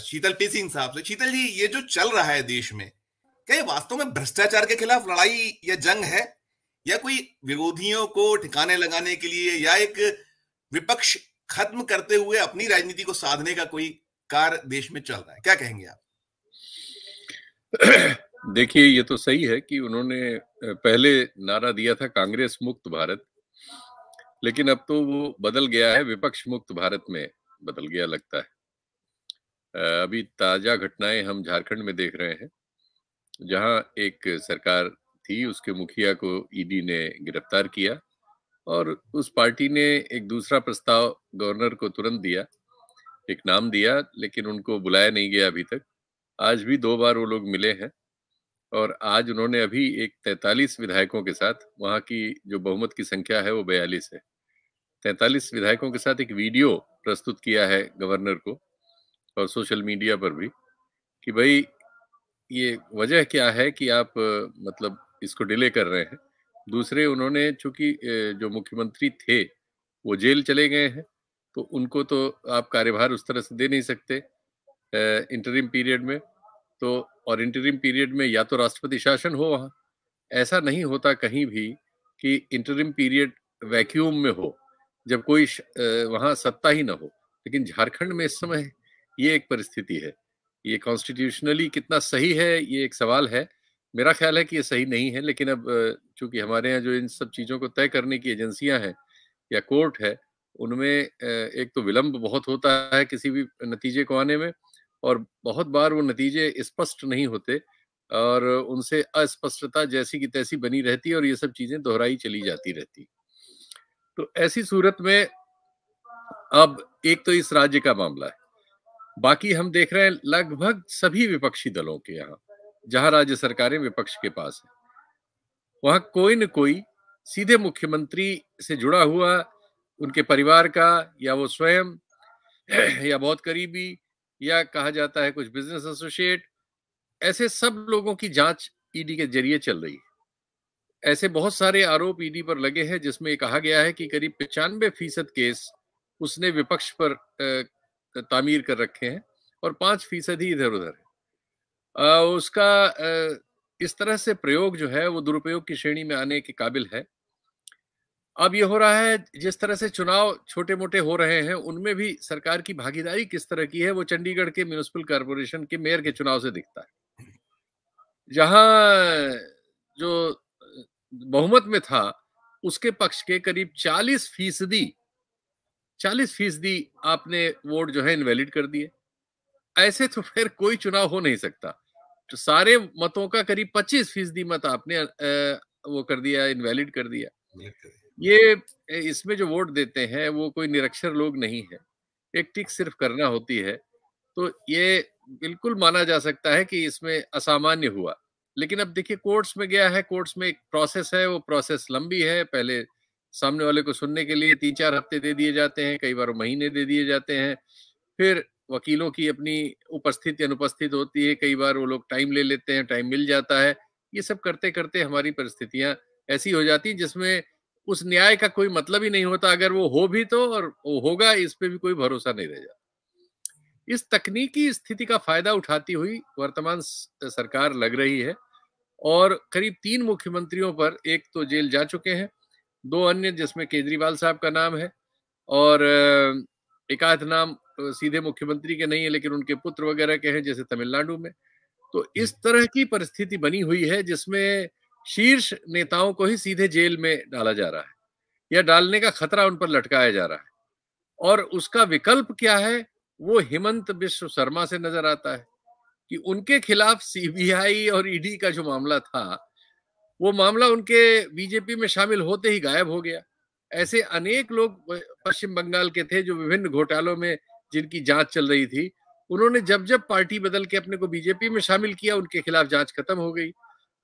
शीतल P Singh साहब से। शीतल जी, ये जो चल रहा है देश में, क्या ये वास्तव में भ्रष्टाचार के खिलाफ लड़ाई या जंग है, या कोई विरोधियों को ठिकाने लगाने के लिए, या एक विपक्ष खत्म करते हुए अपनी राजनीति को साधने का कोई कार्य देश में चल रहा है? क्या कहेंगे आप? देखिए, ये तो सही है कि उन्होंने पहले नारा दिया था कांग्रेस मुक्त भारत, लेकिन अब तो वो बदल गया है, विपक्ष मुक्त भारत में बदल गया लगता है। अभी ताजा घटनाएं हम झारखंड में देख रहे हैं, जहां एक सरकार थी, उसके मुखिया को ईडी ने गिरफ्तार किया और उस पार्टी ने एक दूसरा प्रस्ताव गवर्नर को तुरंत दिया, एक नाम दिया, लेकिन उनको बुलाया नहीं गया अभी तक। आज भी 2 बार वो लोग मिले हैं और आज उन्होंने अभी एक 43 विधायकों के साथ, वहां की जो बहुमत की संख्या है वो 42 है, 43 विधायकों के साथ एक वीडियो प्रस्तुत किया है गवर्नर को और सोशल मीडिया पर भी, कि भाई ये वजह क्या है कि आप मतलब इसको डिले कर रहे हैं। दूसरे, उन्होंने चूंकि जो मुख्यमंत्री थे वो जेल चले गए हैं, तो उनको तो आप कार्यभार उस तरह से दे नहीं सकते इंटरिम पीरियड में। तो और इंटरिम पीरियड में या तो राष्ट्रपति शासन हो, वहां ऐसा नहीं होता कहीं भी कि इंटरिम पीरियड वैक्यूम में हो, जब कोई वहां सत्ता ही ना हो। लेकिन झारखंड में इस समय ये एक परिस्थिति है। ये कॉन्स्टिट्यूशनली कितना सही है, ये एक सवाल है। मेरा ख्याल है कि ये सही नहीं है, लेकिन अब चूंकि हमारे यहाँ जो इन सब चीजों को तय करने की एजेंसियां हैं या कोर्ट है, उनमें एक तो विलंब बहुत होता है किसी भी नतीजे को आने में, और बहुत बार वो नतीजे स्पष्ट नहीं होते और उनसे अस्पष्टता जैसी की तैसी बनी रहती है और ये सब चीजें दोहराई चली जाती रहती। तो ऐसी सूरत में अब एक तो इस राज्य का मामला है, बाकी हम देख रहे हैं लगभग सभी विपक्षी दलों के यहाँ, जहां राज्य सरकारें विपक्ष के पास है, वहां कोई न कोई सीधे मुख्यमंत्री से जुड़ा हुआ, उनके परिवार का या वो स्वयं या बहुत करीबी, या कहा जाता है कुछ बिजनेस एसोसिएट, ऐसे सब लोगों की जांच ईडी के जरिए चल रही है। ऐसे बहुत सारे आरोप ईडी पर लगे हैं, जिसमें कहा गया है कि करीब 95% केस उसने विपक्ष पर तामीर कर रखे हैं और 5% ही इधर उधर है। उसका इस तरह से प्रयोग जो है वो दुरुपयोग की श्रेणी में आने के काबिल है। अब ये हो रहा है, जिस तरह से चुनाव छोटे मोटे हो रहे हैं, उनमें भी सरकार की भागीदारी किस तरह की है, वो चंडीगढ़ के म्युनिसिपल कॉर्पोरेशन के मेयर के चुनाव से दिखता है, जहां जो बहुमत में था उसके पक्ष के करीब 40% आपने वोट जो है इनवैलिड कर दिए। ऐसे तो फिर कोई चुनाव हो नहीं सकता। तो सारे मतों का करीब 25% मत आपने वो कर दिया, इनवैलिड कर दिया। ये इसमें जो वोट देते हैं वो कोई निरक्षर लोग नहीं है, एक टिक सिर्फ करना होती है। तो ये बिल्कुल माना जा सकता है कि इसमें असामान्य हुआ। लेकिन अब देखिए, कोर्ट्स में गया है, कोर्ट्स में एक प्रोसेस है, वो प्रोसेस लंबी है। पहले सामने वाले को सुनने के लिए 3-4 हफ्ते दे दिए जाते हैं, कई बार महीने दे दिए जाते हैं, फिर वकीलों की अपनी उपस्थित या अनुपस्थित होती है, कई बार वो लोग टाइम ले लेते हैं, टाइम मिल जाता है। ये सब करते करते हमारी परिस्थितियां ऐसी हो जाती जिसमें उस न्याय का कोई मतलब ही नहीं होता, अगर वो हो भी तो, और वो होगा इस पे भी कोई भरोसा नहीं रह जाता। इस तकनीकी स्थिति का फायदा उठाती हुई वर्तमान सरकार लग रही है, और करीब 3 मुख्यमंत्रियों पर, एक तो जेल जा चुके हैं, 2 अन्य जिसमें केजरीवाल साहब का नाम है, और एक आध नाम सीधे मुख्यमंत्री के नहीं है लेकिन उनके पुत्र वगैरह के हैं, जैसे तमिलनाडु में। तो इस तरह की परिस्थिति बनी हुई है जिसमें शीर्ष नेताओं को ही सीधे जेल में डाला जा रहा है या डालने का खतरा उन पर लटकाया जा रहा है। और उसका विकल्प क्या है, वो हिमंत बिश्व शर्मा से नजर आता है कि उनके खिलाफ सीबीआई और ईडी का जो मामला था, वो मामला उनके बीजेपी में शामिल होते ही गायब हो गया। ऐसे अनेक लोग पश्चिम बंगाल के थे जो विभिन्न घोटालों में जिनकी जांच चल रही थी, उन्होंने जब जब पार्टी बदल के अपने को बीजेपी में शामिल किया, उनके खिलाफ जांच खत्म हो गई।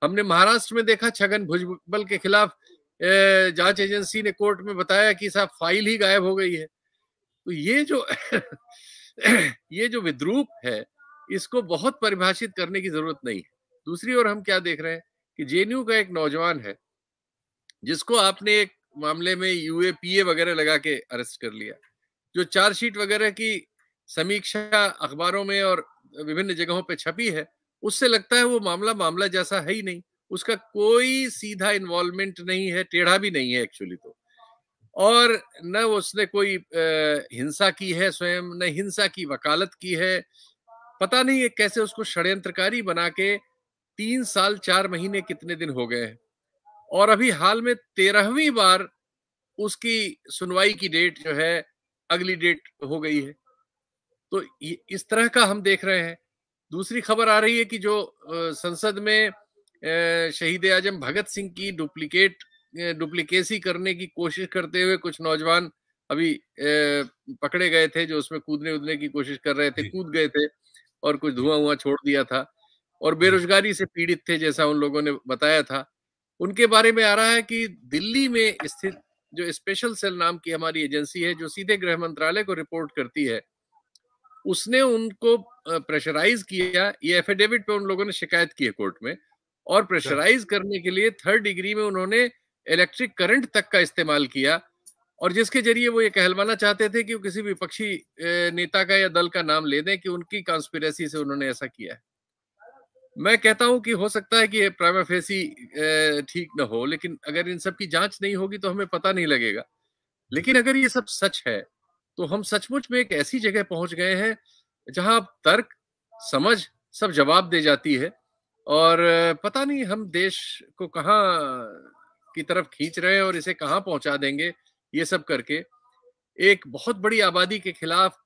हमने महाराष्ट्र में देखा, छगन भुजबल के खिलाफ जांच एजेंसी ने कोर्ट में बताया कि साहब फाइल ही गायब हो गई है। तो ये जो ये जो विद्रूप है, इसको बहुत परिभाषित करने की जरूरत नहीं है। दूसरी ओर हम क्या देख रहे हैं कि जेएनयू का एक नौजवान है जिसको आपने एक मामले में यूएपीए वगैरह लगा के अरेस्ट कर लिया, जो चार्जशीट वगैरह की समीक्षा अखबारों में और विभिन्न जगहों पे छपी है, उससे लगता है वो मामला जैसा है ही नहीं, उसका कोई सीधा इन्वॉल्वमेंट नहीं है, टेढ़ा भी नहीं है एक्चुअली तो। और न उसने कोई हिंसा की है स्वयं, न हिंसा की वकालत की है। पता नहीं है कैसे उसको षड्यंत्रकारी बना के 3 साल 4 महीने कितने दिन हो गए हैं, और अभी हाल में 13वीं बार उसकी सुनवाई की डेट जो है अगली डेट हो गई है। तो इस तरह का हम देख रहे हैं। दूसरी खबर आ रही है कि जो संसद में शहीद आजम भगत सिंह की डुप्लीकेसी करने की कोशिश करते हुए कुछ नौजवान अभी पकड़े गए थे, जो उसमें कूदने उदने की कोशिश कर रहे थे, जी, कूद गए थे और कुछ जी, धुआं छोड़ दिया था और जी, बेरोजगारी से पीड़ित थे, जैसा उन लोगों ने बताया था। उनके बारे में आ रहा है कि दिल्ली में स्थित जो स्पेशल सेल नाम की हमारी एजेंसी है, जो सीधे गृह मंत्रालय को रिपोर्ट करती है, उसने उनको प्रेशराइज किया। ये एफिडेविट पे उन लोगों ने शिकायत की है कोर्ट में, और अच्छा, प्रेशराइज करने के लिए 3rd डिग्री में उन्होंने इलेक्ट्रिक करंट तक का इस्तेमाल किया, और जिसके जरिए वो ये कहलवाना चाहते थे कि वो किसी विपक्षी नेता का या दल का नाम ले दें कि उनकी कॉन्स्पिरेसी से उन्होंने ऐसा किया है। मैं कहता हूं कि हो सकता है कि ये प्राइमा फेसी ठीक न हो, लेकिन अगर इन सब की जांच नहीं होगी तो हमें पता नहीं लगेगा। जी, लेकिन अगर ये सब सच है, तो हम सचमुच में एक ऐसी जगह पहुंच गए हैं जहां अब तर्क, समझ सब जवाब दे जाती है, और पता नहीं हम देश को कहां की तरफ खींच रहे हैं और इसे कहां पहुंचा देंगे ये सब करके। एक बहुत बड़ी आबादी के खिलाफ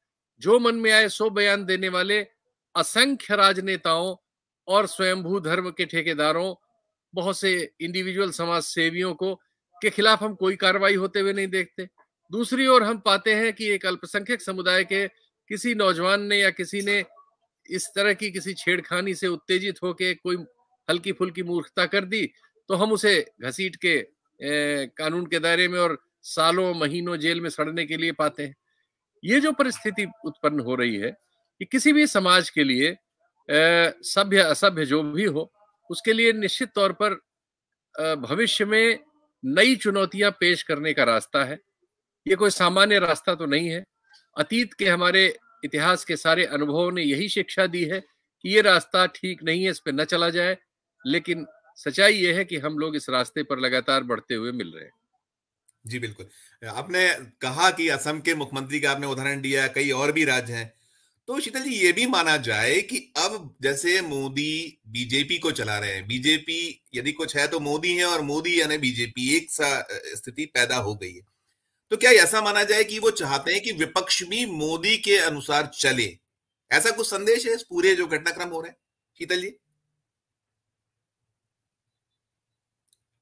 जो मन में आए सो बयान देने वाले असंख्य राजनेताओं और स्वयंभू धर्म के ठेकेदारों, बहुत से इंडिविजुअल समाज सेवियों को के खिलाफ हम कोई कार्रवाई होते हुए नहीं देखते। दूसरी ओर हम पाते हैं कि एक अल्पसंख्यक समुदाय के किसी नौजवान ने या किसी ने इस तरह की किसी छेड़खानी से उत्तेजित होकर कोई हल्की फुल्की मूर्खता कर दी, तो हम उसे घसीट के कानून के दायरे में और सालों महीनों जेल में सड़ने के लिए पाते हैं। ये जो परिस्थिति उत्पन्न हो रही है, कि किसी भी समाज के लिए सभ्य असभ्य जो भी हो, उसके लिए निश्चित तौर पर भविष्य में नई चुनौतियां पेश करने का रास्ता है। ये कोई सामान्य रास्ता तो नहीं है। अतीत के हमारे इतिहास के सारे अनुभवों ने यही शिक्षा दी है कि ये रास्ता ठीक नहीं है, इस पे न चला जाए। लेकिन सच्चाई ये है कि हम लोग इस रास्ते पर लगातार बढ़ते हुए मिल रहे हैं। जी, बिल्कुल। आपने कहा कि असम के मुख्यमंत्री का आपने उदाहरण दिया, कई और भी राज्य हैं। तो शीतल जी, ये भी माना जाए कि अब जैसे मोदी बीजेपी को चला रहे हैं, बीजेपी यदि कुछ है तो मोदी है और मोदी यानी बीजेपी, एक सा स्थिति पैदा हो गई है। तो क्या ऐसा माना जाए कि वो चाहते हैं कि विपक्ष भी मोदी के अनुसार चले? ऐसा कुछ संदेश है इस पूरे जो घटनाक्रम हो रहे हैं, शीतल जी?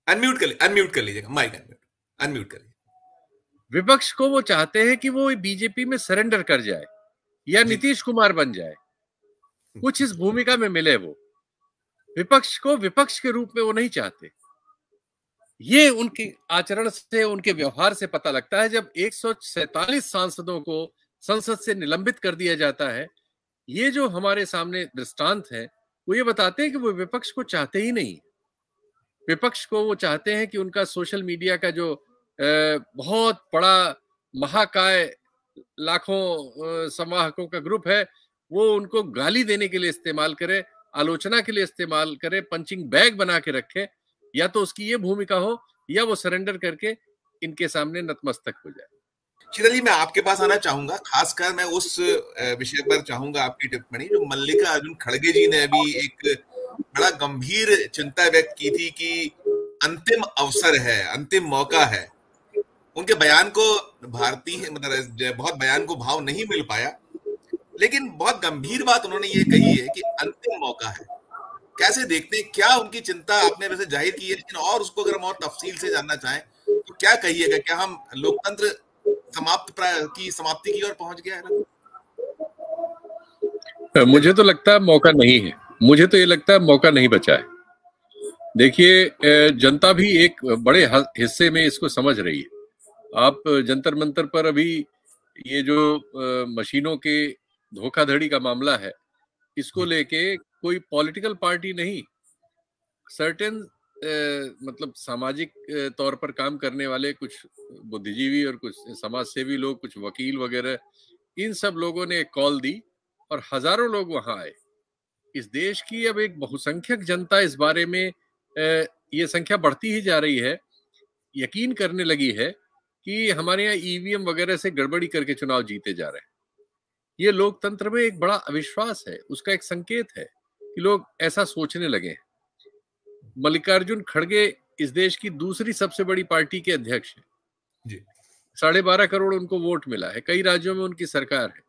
अनम्यूट कर लीजिएगा, माइक अनम्यूट कर लीजिए। विपक्ष को वो चाहते हैं कि वो बीजेपी में सरेंडर कर जाए या जी, नीतीश कुमार बन जाए, कुछ इस भूमिका में मिले वो। विपक्ष को विपक्ष के रूप में वो नहीं चाहते। ये उनके आचरण से, उनके व्यवहार से पता लगता है। जब 147 सांसदों को संसद से निलंबित कर दिया जाता है, ये जो हमारे सामने दृष्टांत है, वो ये बताते हैं कि वो विपक्ष को चाहते ही नहीं। विपक्ष को वो चाहते हैं कि उनका सोशल मीडिया का जो बहुत बड़ा महाकाय लाखों संवाहकों का ग्रुप है, वो उनको गाली देने के लिए इस्तेमाल करे, आलोचना के लिए इस्तेमाल करे, पंचिंग बैग बना के रखे। या तो उसकी ये भूमिका हो, या वो सरेंडर करके इनके सामने नतमस्तक हो जाए। शीतल जी, मैं आपके पास आना चाहूंगा, खासकर मैं उस विषय पर चाहूंगा आपकी टिप्पणी, जो मल्लिका अर्जुन खड़गे जी ने अभी एक बड़ा गंभीर चिंता व्यक्त की थी कि अंतिम अवसर है, अंतिम मौका है। उनके बयान को भारतीय मतलब बहुत बयान को भाव नहीं मिल पाया, लेकिन बहुत गंभीर बात उन्होंने ये कही है कि अंतिम मौका है। कैसे देखते हैं, क्या उनकी चिंता आपने वैसे जाहिर की है, लेकिन और उसको अगर हम और तफसील से जानना चाहें तो क्या कहिएगा? क्या हम लोकतंत्र की समाप्ति की ओर पहुंच गया है ना? मुझे तो लगता है मौका नहीं है। मुझे तो ये लगता है मौका नहीं बचा है। देखिए, जनता भी एक बड़े हिस्से में इसको समझ रही है। आप जंतर मंतर पर अभी ये जो मशीनों के धोखाधड़ी का मामला है, इसको जी, लेके कोई पॉलिटिकल पार्टी नहीं, सर्टेन मतलब सामाजिक तौर पर काम करने वाले कुछ बुद्धिजीवी और कुछ समाज सेवी लोग, कुछ वकील वगैरह, इन सब लोगों ने एक कॉल दी और हजारों लोग वहां आए। इस देश की अब एक बहुसंख्यक जनता इस बारे में ये संख्या बढ़ती ही जा रही है, यकीन करने लगी है कि हमारे यहाँ ईवीएम वगैरह से गड़बड़ी करके चुनाव जीते जा रहे हैं। ये लोकतंत्र में एक बड़ा अविश्वास है, उसका एक संकेत है कि लोग ऐसा सोचने लगे हैं। मल्लिकार्जुन खड़गे इस देश की दूसरी सबसे बड़ी पार्टी के अध्यक्ष हैं जी। 12.5 करोड़ उनको वोट मिला है, कई राज्यों में उनकी सरकार है।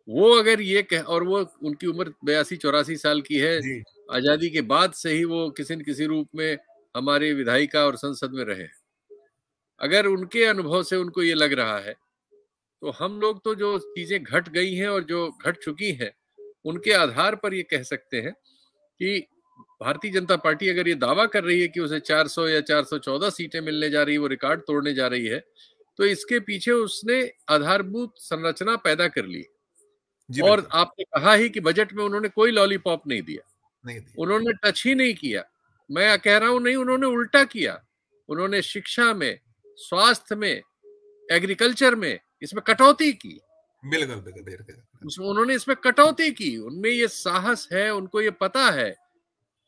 वो अगर ये कह, और वो उनकी उम्र 82-84 साल की है, जी। आजादी के बाद से ही वो किसी न किसी रूप में हमारे विधायिका और संसद में रहे। अगर उनके अनुभव से उनको ये लग रहा है, तो हम लोग तो जो चीजें घट गई हैं और जो घट चुकी हैं उनके आधार पर ये कह सकते हैं कि भारतीय जनता पार्टी अगर ये दावा कर रही है कि उसे 400 या 414 सीटें मिलने जा रही है, वो रिकॉर्ड तोड़ने जा रही है, तो इसके पीछे उसने आधारभूत संरचना पैदा कर ली। और आपने कहा ही कि बजट में उन्होंने कोई लॉलीपॉप नहीं दिया, उन्होंने टच ही नहीं किया। मैं कह रहा हूं नहीं, उन्होंने उल्टा किया। उन्होंने शिक्षा में, स्वास्थ्य में, एग्रीकल्चर में इसमें कटौती की। बिल्कुल उन्होंने इसमें कटौती की। उनमें ये साहस है, उनको ये पता है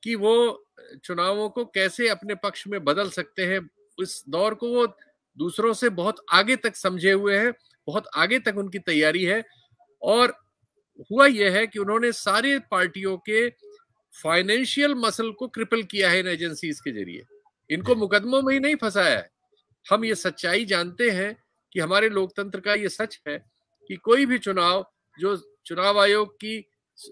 कि वो चुनावों को कैसे अपने पक्ष में बदल सकते हैं। इस दौर को वो दूसरों से बहुत आगे तक समझे हुए हैं, बहुत आगे तक उनकी तैयारी है। और हुआ यह है कि उन्होंने सारी पार्टियों के फाइनेंशियल मसल को क्रिपल किया है इन एजेंसीज के जरिए। इनको मुकदमों में ही नहीं फंसाया है। हम ये सच्चाई जानते हैं कि हमारे लोकतंत्र का ये सच है कि कोई भी चुनाव जो चुनाव आयोग की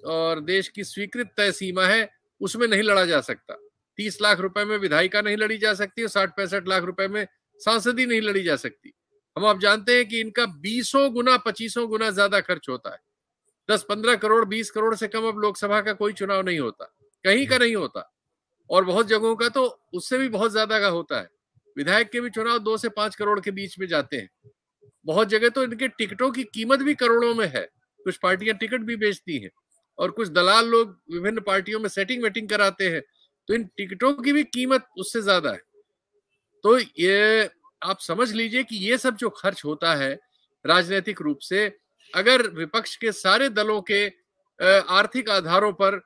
और देश की स्वीकृत तय सीमा है उसमें नहीं लड़ा जा सकता। 30 लाख रुपए में विधायिका नहीं लड़ी जा सकती और 60-65 लाख रुपए में सांसदी नहीं लड़ी जा सकती। हम आप जानते हैं कि इनका 20 गुना 25 गुना ज्यादा खर्च होता है। 10-15 करोड़ 20 करोड़ से कम अब लोकसभा का कोई चुनाव नहीं होता, कहीं का नहीं होता। और बहुत जगहों का तो उससे भी बहुत ज्यादा का होता है। विधायक के भी चुनाव 2 से 5 करोड़ के बीच में जाते हैं। बहुत जगह तो इनके टिकटों की कीमत भी करोड़ों में है। कुछ पार्टियां टिकट भी बेचती हैं और कुछ दलाल लोग विभिन्न पार्टियों में सेटिंग वेटिंग कराते हैं, तो इन टिकटों की भी कीमत उससे ज्यादा है। तो ये आप समझ लीजिए कि ये सब जो खर्च होता है राजनीतिक रूप से, अगर विपक्ष के सारे दलों के आर्थिक आधारों पर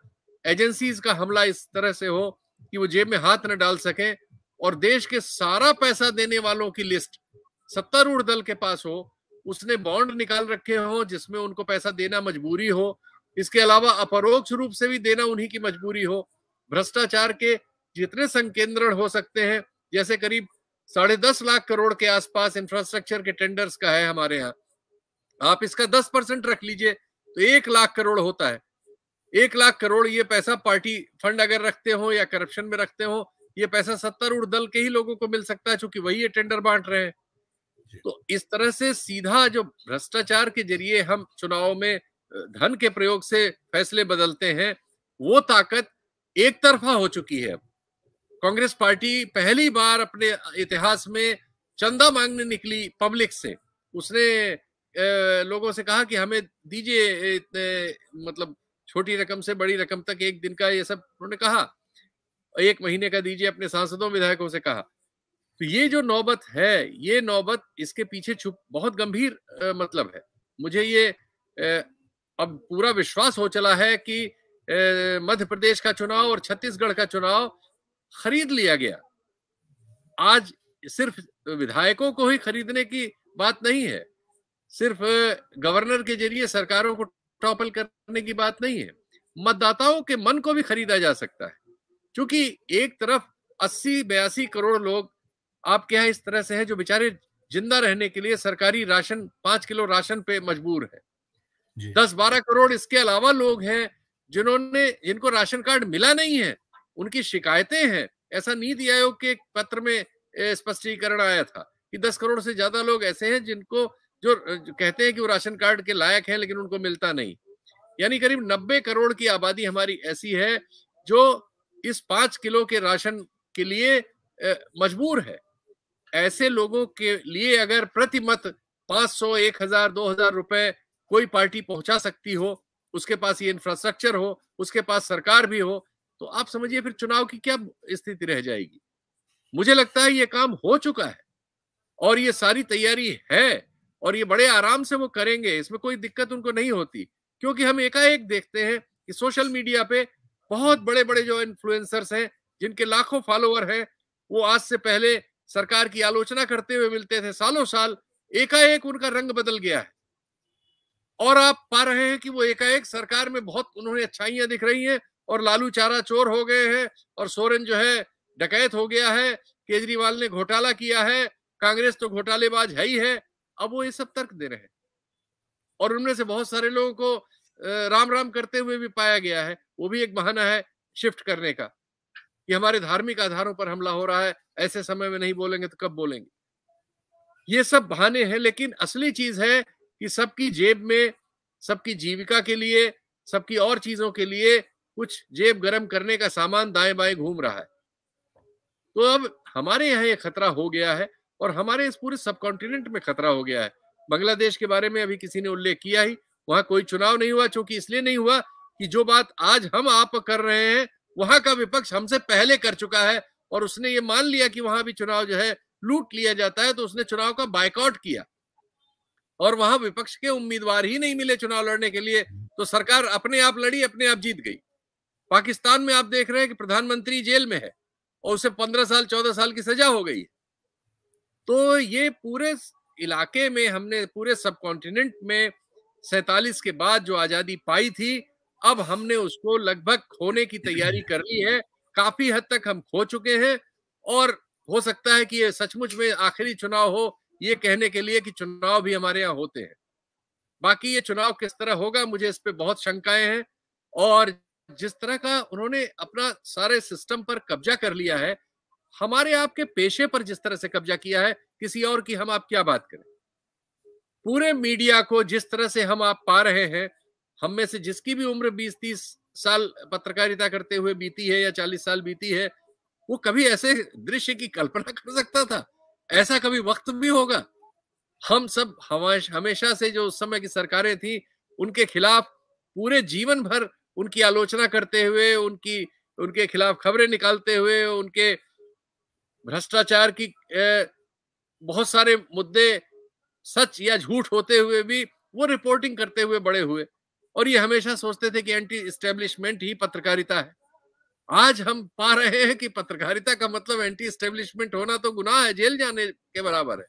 एजेंसीज का हमला इस तरह से हो कि वो जेब में हाथ न डाल सके और देश के सारा पैसा देने वालों की लिस्ट सत्तारूढ़ दल के पास हो, उसने बॉन्ड निकाल रखे हो जिसमें उनको पैसा देना मजबूरी हो, इसके अलावा अपरोक्ष रूप से भी देना उन्हीं की मजबूरी हो, भ्रष्टाचार के जितने संकेंद्रण हो सकते हैं, जैसे करीब 10.5 लाख करोड़ के आसपास इंफ्रास्ट्रक्चर के टेंडर्स का है हमारे यहाँ, आप इसका 10% रख लीजिए तो 1 लाख करोड़ होता है। 1 लाख करोड़ ये पैसा पार्टी फंड अगर रखते हो या करप्शन में रखते हो, ये पैसा सत्तारूढ़ दल के ही लोगों को मिल सकता है, क्योंकि वही ये टेंडर बांट रहे हैं। तो इस तरह से सीधा जो भ्रष्टाचार के जरिए हम चुनाव में धन के प्रयोग से फैसले बदलते हैं, वो ताकत एक तरफा हो चुकी है। कांग्रेस पार्टी पहली बार अपने इतिहास में चंदा मांगने निकली पब्लिक से। उसने लोगों से कहा कि हमें दीजिए इतने, मतलब छोटी रकम से बड़ी रकम तक, एक दिन का ये सब उन्होंने कहा, 1 महीने का दीजिए, अपने सांसदों विधायकों से कहा। तो ये जो नौबत है, ये नौबत, इसके पीछे छुप बहुत गंभीर मतलब है। मुझे ये अब पूरा विश्वास हो चला है कि मध्य प्रदेश का चुनाव और छत्तीसगढ़ का चुनाव खरीद लिया गया। आज सिर्फ विधायकों को ही खरीदने की बात नहीं है, सिर्फ गवर्नर के जरिए सरकारों को टॉपल करने की बात नहीं है, मतदाताओं के मन को भी खरीदा जा सकता है। क्योंकि एक तरफ 80-82 करोड़ लोग आपके यहाँ इस तरह से हैं जो बेचारे जिंदा रहने के लिए सरकारी राशन, 5 किलो राशन पे मजबूर है। 10-12 करोड़ इसके अलावा लोग हैं जिनको राशन कार्ड मिला नहीं है, उनकी शिकायतें हैं। ऐसा नीति आयोग के एक पत्र में स्पष्टीकरण आया था कि 10 करोड़ से ज्यादा लोग ऐसे हैं जो कहते हैं कि वो राशन कार्ड के लायक हैं लेकिन उनको मिलता नहीं। यानी करीब 90 करोड़ की आबादी हमारी ऐसी है जो इस 5 किलो के राशन के लिए मजबूर है। ऐसे लोगों के लिए अगर प्रति मत 500, 1000, 2000 रुपए कोई पार्टी पहुंचा सकती हो, उसके पास ये इंफ्रास्ट्रक्चर हो, उसके पास सरकार भी हो, तो आप समझिए फिर चुनाव की क्या स्थिति रह जाएगी। मुझे लगता है ये काम हो चुका है और ये सारी तैयारी है और ये बड़े आराम से वो करेंगे, इसमें कोई दिक्कत उनको नहीं होती, क्योंकि हम एकाएक देखते हैं कि सोशल मीडिया पे बहुत बड़े बड़े जो इन्फ्लुएंसर्स हैं, जिनके लाखों फॉलोअर हैं, वो आज से पहले सरकार की आलोचना करते हुए मिलते थे सालों साल, एकाएक उनका रंग बदल गया है। और आप पा रहे हैं कि वो एकाएक सरकार में बहुत उन्होंने अच्छाइयां दिख रही हैं, और लालू चारा चोर हो गए हैं, और सोरेन जो है डकैत हो गया है, केजरीवाल ने घोटाला किया है, कांग्रेस तो घोटालेबाज है ही है। अब वो ये सब तर्क दे रहे हैं, और उनमें से बहुत सारे लोगों को राम राम करते हुए भी पाया गया है। वो भी एक बहाना है शिफ्ट करने का, कि हमारे धार्मिक आधारों पर हमला हो रहा है, ऐसे समय में नहीं बोलेंगे तो कब बोलेंगे। ये सब बहाने हैं, लेकिन असली चीज है कि सबकी जेब में, सबकी जीविका के लिए, सबकी और चीजों के लिए कुछ जेब गर्म करने का सामान दाएं बाएं घूम रहा है। तो अब हमारे यहाँ ये खतरा हो गया है, और हमारे इस पूरे सब कॉन्टिनेंट में खतरा हो गया है। बांग्लादेश के बारे में अभी किसी ने उल्लेख किया ही, वहां कोई चुनाव नहीं हुआ, क्योंकि इसलिए नहीं हुआ कि जो बात आज हम आप कर रहे हैं वहां का विपक्ष हमसे पहले कर चुका है, और उसने ये मान लिया कि वहां भी चुनाव जो है लूट लिया जाता है, तो उसने चुनाव का बायकॉट किया, और वहां विपक्ष के उम्मीदवार ही नहीं मिले चुनाव लड़ने के लिए, तो सरकार अपने आप लड़ी, अपने आप जीत गई। पाकिस्तान में आप देख रहे हैं कि प्रधानमंत्री जेल में है, और उसे 15 साल 14 साल की सजा हो गई। तो ये पूरे इलाके में, हमने पूरे सब कॉन्टिनेंट में 47 के बाद जो आजादी पाई थी, अब हमने उसको लगभग खोने की तैयारी कर ली है। काफी हद तक हम खो चुके हैं, और हो सकता है कि ये सचमुच में आखिरी चुनाव हो, ये कहने के लिए कि चुनाव भी हमारे यहाँ होते हैं। बाकी ये चुनाव किस तरह होगा, मुझे इस पे बहुत शंकाएं हैं। और जिस तरह का उन्होंने अपना सारे सिस्टम पर कब्जा कर लिया है, हमारे आपके पेशे पर जिस तरह से कब्जा किया है, किसी और की हम आप क्या बात करें। पूरे मीडिया को जिस तरह से हम आप पा रहे हैं, हम में से जिसकी भी उम्र 20-30 साल पत्रकारिता करते हुए बीती है, या 40 साल बीती है, वो कभी ऐसे दृश्य की कल्पना कर सकता था? ऐसा कभी वक्त भी होगा? हम सब हमेशा से जो उस समय की सरकारें थी, उनके खिलाफ पूरे जीवन भर उनकी आलोचना करते हुए, उनके खिलाफ खबरें निकालते हुए, उनके भ्रष्टाचार की बहुत सारे मुद्दे सच या झूठ होते हुए भी वो रिपोर्टिंग करते हुए बड़े हुए, और ये हमेशा सोचते थे कि एंटी एस्टेब्लिशमेंट ही पत्रकारिता है। आज हम पा रहे हैं कि पत्रकारिता का मतलब एंटी एस्टेब्लिशमेंट होना तो गुनाह है, जेल जाने के बराबर है।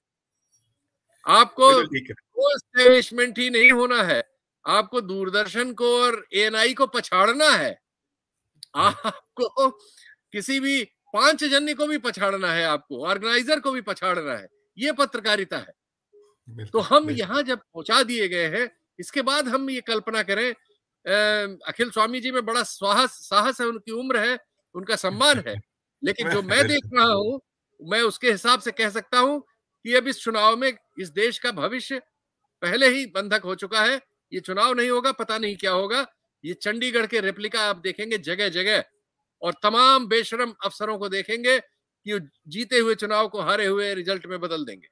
आपको वो एस्टेब्लिशमेंट ही नहीं होना है, आपको दूरदर्शन को और एएनआई को पछाड़ना है, आपको किसी भी 5 जन्य को भी पछाड़ना है, आपको ऑर्गेनाइजर को भी पछाड़ना है। ये पत्रकारिता है। तो हम यहाँ जब पहुंचा दिए गए हैं, इसके बाद हम ये कल्पना करें, अखिल स्वामी जी में बड़ा साहस है, उनकी उम्र है, उनका सम्मान है, लेकिन जो मैं देख रहा हूं, मैं उसके हिसाब से कह सकता हूं कि अब इस चुनाव में इस देश का भविष्य पहले ही बंधक हो चुका है। ये चुनाव नहीं होगा, पता नहीं क्या होगा। ये चंडीगढ़ के रेप्लिका आप देखेंगे जगह जगह, और तमाम बेशरम अफसरों को देखेंगे कि जीते हुए चुनाव को हारे हुए रिजल्ट में बदल देंगे।